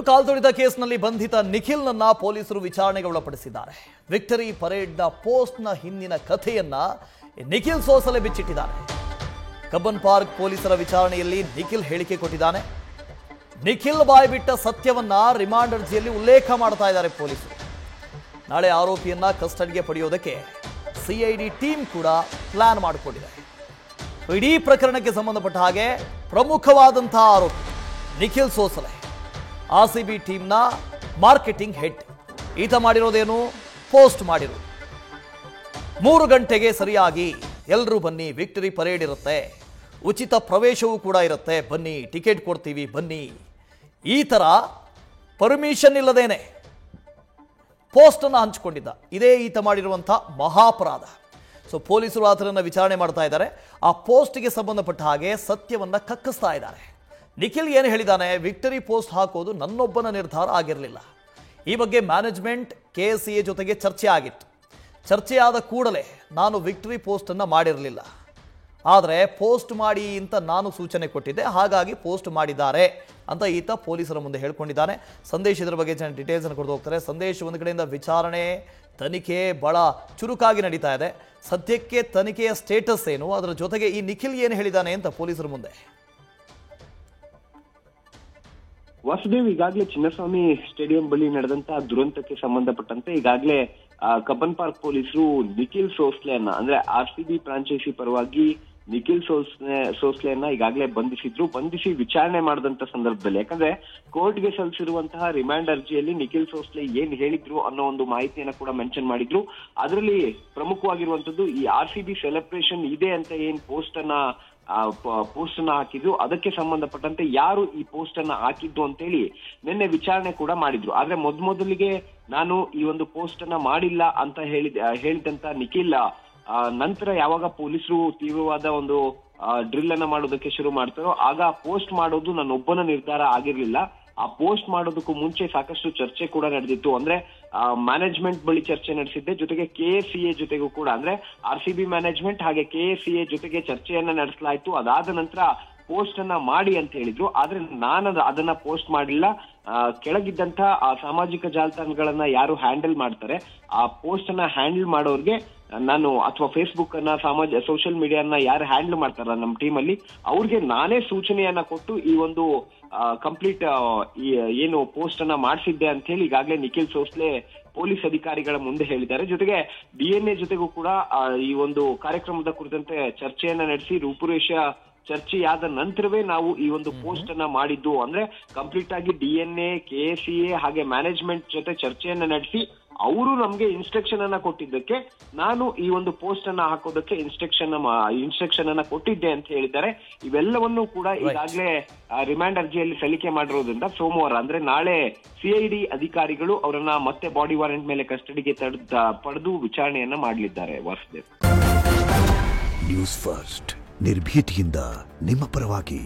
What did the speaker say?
ಕಾಲ್ತುಳಿತ ಕೇಸ್ನಲ್ಲಿ ಬಂಧಿತ ನಿಖಿಲ್ನನ್ನ ಪೊಲೀಸರು ವಿಚಾರಣೆಗೆ ಒಳಪಡಿಸಿದ್ದಾರೆ. ವಿಕ್ಟರಿ ಪರೇಡ್ನ ಪೋಸ್ಟ್ನ ಹಿಂದಿನ ಕಥೆಯನ್ನ ನಿಖಿಲ್ ಸೋಸಲೆ ಬಿಚ್ಚಿಟ್ಟಿದ್ದಾರೆ. ಕಬ್ಬನ್ ಪಾರ್ಕ್ ಪೊಲೀಸರ ವಿಚಾರಣೆಯಲ್ಲಿ ನಿಖಿಲ್ ಹೇಳಿಕೆ ಕೊಟ್ಟಿದ್ದಾನೆ. ನಿಖಿಲ್ ಬಾಯ್ಬಿಟ್ಟ ಸತ್ಯವನ್ನ ರಿಮಾಂಡ್ ಅರ್ಜಿಯಲ್ಲಿ ಉಲ್ಲೇಖ ಮಾಡ್ತಾ ಇದ್ದಾರೆ ಪೊಲೀಸರು. ನಾಳೆ ಆರೋಪಿಯನ್ನ ಕಸ್ಟಡಿಗೆ ಪಡೆಯೋದಕ್ಕೆ ಸಿಐಡಿ ಟೀಮ್ ಕೂಡ ಪ್ಲಾನ್ ಮಾಡಿಕೊಂಡಿದೆ. ಇಡೀ ಪ್ರಕರಣಕ್ಕೆ ಸಂಬಂಧಪಟ್ಟ ಹಾಗೆ ಪ್ರಮುಖವಾದಂತಹ ಆರೋಪಿ ನಿಖಿಲ್ ಸೋಸಲೆ ಆರ್ಸಿಬಿ ಟೀಮ್ನ ಮಾರ್ಕೆಟಿಂಗ್ ಹೆಡ್. ಈತ ಮಾಡಿರೋದೇನು? ಪೋಸ್ಟ್ ಮಾಡಿರೋದು 3 ಗಂಟೆಗೆ ಸರಿಯಾಗಿ ಎಲ್ಲರೂ ಬನ್ನಿ, ವಿಕ್ಟರಿ ಪರೇಡ್ ಇರುತ್ತೆ, ಉಚಿತ ಪ್ರವೇಶವೂ ಕೂಡ ಇರುತ್ತೆ, ಬನ್ನಿ, ಟಿಕೆಟ್ ಕೊಡ್ತೀವಿ ಬನ್ನಿ, ಈ ಥರ ಪರ್ಮಿಷನ್ ಇಲ್ಲದೇನೆ ಪೋಸ್ಟನ್ನು ಹಂಚಿಕೊಂಡಿದ್ದ. ಇದೇ ಈತ ಮಾಡಿರುವಂಥ ಮಹಾಪರಾಧ. ಸೊ ಪೊಲೀಸರು ಆತನನ್ನು ವಿಚಾರಣೆ ಮಾಡ್ತಾ ಇದ್ದಾರೆ. ಆ ಪೋಸ್ಟ್ಗೆ ಸಂಬಂಧಪಟ್ಟ ಹಾಗೆ ಸತ್ಯವನ್ನು ಕಕ್ಕಿಸ್ತಾ ಇದ್ದಾರೆ. ನಿಖಿಲ್ ಏನು ಹೇಳಿದ್ದಾನೆ? ವಿಕ್ಟರಿ ಪೋಸ್ಟ್ ಹಾಕೋದು ನನ್ನೊಬ್ಬನ ನಿರ್ಧಾರ ಆಗಿರಲಿಲ್ಲ. ಈ ಬಗ್ಗೆ ಮ್ಯಾನೇಜ್ಮೆಂಟ್ KSCA ಜೊತೆಗೆ ಚರ್ಚೆ ಆಗಿತ್ತು. ಚರ್ಚೆಯಾದ ಕೂಡಲೇ ನಾನು ವಿಕ್ಟರಿ ಪೋಸ್ಟನ್ನು ಮಾಡಿರಲಿಲ್ಲ, ಆದರೆ ಪೋಸ್ಟ್ ಮಾಡಿ ಅಂತ ನಾನು ಸೂಚನೆ ಕೊಟ್ಟಿದ್ದೆ, ಹಾಗಾಗಿ ಪೋಸ್ಟ್ ಮಾಡಿದ್ದಾರೆ ಅಂತ ಈತ ಪೊಲೀಸರ ಮುಂದೆ ಹೇಳ್ಕೊಂಡಿದ್ದಾನೆ. ಸಂದೇಶ್ ಇದರ ಬಗ್ಗೆ ಡೀಟೇಲ್ಸ್ ಅನ್ನು ಕೊಡ್ತಾ ಹೋಗ್ತಾರೆ. ಸಂದೇಶ್, ಒಂದು ಕಡೆಯಿಂದ ವಿಚಾರಣೆ ತನಿಖೆ ಬಹಳ ಚುರುಕಾಗಿ ನಡೀತಾ ಇದೆ. ಸದ್ಯಕ್ಕೆ ತನಿಖೆಯ ಸ್ಟೇಟಸ್ ಏನು, ಅದರ ಜೊತೆಗೆ ಈ ನಿಖಿಲ್ ಏನು ಹೇಳಿದ್ದಾನೆ ಅಂತ ಪೊಲೀಸರ ಮುಂದೆ? ವಾಸುದೇವ್, ಈಗಾಗಲೇ ಚಿನ್ನಸ್ವಾಮಿ ಸ್ಟೇಡಿಯಂ ಬಳಿ ನಡೆದಂತಹ ದುರಂತಕ್ಕೆ ಸಂಬಂಧಪಟ್ಟಂತೆ ಈಗಾಗಲೇ ಕಬ್ಬನ್ ಪಾರ್ಕ್ ಪೊಲೀಸರು ನಿಖಿಲ್ ಸೋಸ್ಲೆಯನ್ನ, ಅಂದ್ರೆ RCB ಫ್ರಾಂಚೈಸಿ ಪರವಾಗಿ ನಿಖಿಲ್ ಸೋಸ್ಲೆಯನ್ನ ಈಗಾಗಲೇ ಬಂಧಿಸಿ ವಿಚಾರಣೆ ಮಾಡಿದಂತ ಸಂದರ್ಭದಲ್ಲಿ, ಯಾಕಂದ್ರೆ ಕೋರ್ಟ್ಗೆ ಸಲ್ಲಿಸಿರುವಂತಹ ರಿಮಾಂಡ್ ಅರ್ಜಿಯಲ್ಲಿ ನಿಖಿಲ್ ಸೋಸ್ಲೆ ಏನ್ ಹೇಳಿದ್ರು ಅನ್ನೋ ಒಂದು ಮಾಹಿತಿಯನ್ನ ಕೂಡ ಮೆನ್ಷನ್ ಮಾಡಿದ್ರು. ಅದರಲ್ಲಿ ಪ್ರಮುಖವಾಗಿರುವಂತದ್ದು ಈ RCB ಸೆಲೆಬ್ರೇಷನ್ ಇದೆ ಅಂತ ಏನ್ ಪೋಸ್ಟ್ ಅನ್ನ ಹಾಕಿದ್ರು, ಅದಕ್ಕೆ ಸಂಬಂಧಪಟ್ಟಂತೆ ಯಾರು ಈ ಪೋಸ್ಟ್ ಅನ್ನ ಹಾಕಿದ್ದು ಅಂತೇಳಿ ನಿನ್ನೆ ವಿಚಾರಣೆ ಕೂಡ ಮಾಡಿದ್ರು. ಆದ್ರೆ ಮೊದಲಿಗೆ ನಾನು ಈ ಒಂದು ಪೋಸ್ಟ್ ಅನ್ನ ಮಾಡಿಲ್ಲ ಅಂತ ಹೇಳಿದಂತ ನಿಖಿಲ್ ನಂತರ ಯಾವಾಗ ಪೊಲೀಸರು ತೀವ್ರವಾದ ಒಂದು ಡ್ರಿಲ್ ಅನ್ನ ಮಾಡೋದಕ್ಕೆ ಶುರು ಮಾಡ್ತಾರೋ, ಆಗ ಪೋಸ್ಟ್ ಮಾಡೋದು ನನ್ನೊಬ್ಬನ ನಿರ್ಧಾರ ಆಗಿರ್ಲಿಲ್ಲ. ಆ ಪೋಸ್ಟ್ ಮಾಡೋದಕ್ಕೂ ಮುಂಚೆ ಸಾಕಷ್ಟು ಚರ್ಚೆ ಕೂಡ ನಡೆದಿತ್ತು. ಅಂದ್ರೆ ಮ್ಯಾನೇಜ್ಮೆಂಟ್ ಬಳಿ ಚರ್ಚೆ ನಡೆಸಿದ್ದೆ, ಜೊತೆಗೆ KSCA ಜೊತೆಗೂ ಕೂಡ, ಅಂದ್ರೆ RCB ಮ್ಯಾನೇಜ್ಮೆಂಟ್ ಹಾಗೆ KSCA ಜೊತೆಗೆ ಚರ್ಚೆಯನ್ನ ನಡೆಸಲಾಯ್ತು. ಅದಾದ ನಂತರ ಪೋಸ್ಟ್ ಅನ್ನ ಮಾಡಿ ಅಂತ ಹೇಳಿದ್ರು. ಆದ್ರೆ ನಾನು ಅದನ್ನ ಪೋಸ್ಟ್ ಮಾಡಿಲ್ಲ. ಕೆಳಗಿದ್ದಂತ ಆ ಸಾಮಾಜಿಕ ಜಾಲತಾಣಗಳನ್ನ ಯಾರು ಹ್ಯಾಂಡಲ್ ಮಾಡ್ತಾರೆ, ಆ ಪೋಸ್ಟ್ ಅನ್ನ ಹ್ಯಾಂಡಲ್ ಮಾಡೋರ್ಗೆ ನಾನು, ಅಥವಾ ಫೇಸ್ಬುಕ್ ಅನ್ನ ಸೋಷಿಯಲ್ ಮೀಡಿಯಾನ ಯಾರು ಹ್ಯಾಂಡಲ್ ಮಾಡ್ತಾರ ನಮ್ಮ ಟೀಮ್ ಅಲ್ಲಿ, ಅವ್ರಿಗೆ ನಾನೇ ಸೂಚನೆಯನ್ನ ಕೊಟ್ಟು ಈ ಒಂದು ಕಂಪ್ಲೀಟ್ ಏನು ಪೋಸ್ಟ್ ಅನ್ನ ಮಾಡಿಸಿದ್ದೆ ಅಂತ ಹೇಳಿ ಈಗಾಗಲೇ ನಿಖಿಲ್ ಸೋಸ್ಲೆ ಪೊಲೀಸ್ ಅಧಿಕಾರಿಗಳ ಮುಂದೆ ಹೇಳಿದ್ದಾರೆ. ಜೊತೆಗೆ DNA ಜೊತೆಗೂ ಕೂಡ ಈ ಒಂದು ಕಾರ್ಯಕ್ರಮದ ಕುರಿತಂತೆ ಚರ್ಚೆಯನ್ನ ನಡೆಸಿ ರೂಪುರೇಷ ಚರ್ಚೆಯಾದ ನಂತರವೇ ನಾವು ಈ ಒಂದು ಪೋಸ್ಟ್ ಅನ್ನ ಮಾಡಿದ್ದು. ಅಂದ್ರೆ ಕಂಪ್ಲೀಟ್ ಆಗಿ DNA, KSCA ಹಾಗೆ ಮ್ಯಾನೇಜ್ಮೆಂಟ್ ಜೊತೆ ಚರ್ಚೆಯನ್ನ ನಡೆಸಿ ಅವರು ನಮ್ಗೆ ಇನ್ಸ್ಟ್ರಕ್ಷನ್ ಅನ್ನ ಕೊಟ್ಟಿದ್ದಕ್ಕೆ ನಾನು ಈ ಒಂದು ಪೋಸ್ಟ್ ಅನ್ನ ಹಾಕೋದಕ್ಕೆ ಇನ್ಸ್ಟ್ರಕ್ಷನ್ ಅನ್ನ ಕೊಟ್ಟಿದ್ದೆ ಅಂತ ಹೇಳಿದ್ದಾರೆ. ಇವೆಲ್ಲವನ್ನೂ ಕೂಡ ಈಗಾಗಲೇ ರಿಮಾಂಡ್ ಅರ್ಜಿಯಲ್ಲಿ ಸಲ್ಲಿಕೆ ಮಾಡಿರೋದ್ರಿಂದ ಸೋಮವಾರ, ಅಂದ್ರೆ ನಾಳೆ CID ಅಧಿಕಾರಿಗಳು ಅವರನ್ನ ಮತ್ತೆ ಬಾಡಿ ವಾರೆಂಟ್ ಮೇಲೆ ಕಸ್ಟಡಿಗೆ ಪಡೆದು ವಿಚಾರಣೆಯನ್ನ ಮಾಡಲಿದ್ದಾರೆ. ವಾಸುದೇವ್, ನ್ಯೂಸ್ ಫಸ್ಟ್ ನಿರ್ಭೀತಿಯಿಂದ ನಿಮ್ಮ ಪರವಾಗಿ.